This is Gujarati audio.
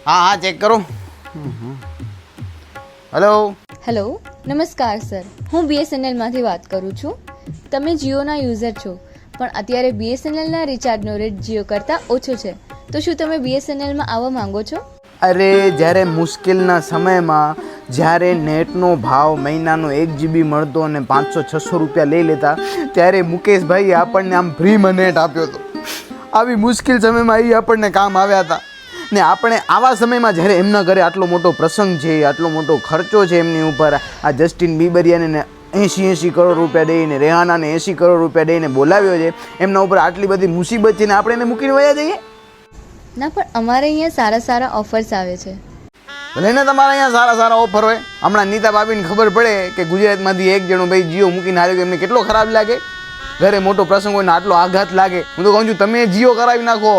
હા હા ચેક કરો. હેલો. હેલો નમસ્કાર સર, હું BSNLમાંથી વાત કરું છું. તમે જીઓના યુઝર છો, પણ અત્યારે BSNLના રિચાર્જનો રેટ જીઓ કરતાં ઓછો છે. તો શું તમે BSNLમાં આવવા માંગો છો? અરે જ્યારે મુશ્કેલના સમયમાં જ્યારે નેટનો ભાવ મહિનાનો 1 GB મળતો અને 500-600 રૂપિયા લઈ લેતા, ત્યારે મુકેશભાઈએ આપણને આમ ફ્રીમાં નેટ આપ્યો હતો. આવી મુશ્કેલ સમયમાં એ આપણને કામ આવ્યા હતા. ને આપણે આવા સમયમાં જ્યારે એમના ઘરે આટલો મોટો પ્રસંગ છે, આટલો મોટો ખર્ચો છે એમની ઉપર, આ જસ્ટિન બીબરિયાને 80 કરોડ રૂપિયા દઈને, રેહાનાને 80 કરોડ રૂપિયા દઈને બોલાવ્યો છે, એમના ઉપર આટલી બધી મુસીબત છે ને આપણે એને મૂકીને વયા જઈએ? ના, પણ અમારે અહીંયા સારા સારા ઓફર્સ આવે છે. લઈને તમારા અહીંયા સારા સારા ઓફર હોય. હમણાં નીતા ભાભીને ખબર પડે કે ગુજરાતમાંથી એક જણો ભાઈ જીઓ મૂકીને હાર્યો, એમને કેટલો ખરાબ લાગે. ઘરે મોટો પ્રસંગ હોય ને આટલો આઘાત લાગે. હું તો કહું છું તમે જીઓ કરાવી નાખો.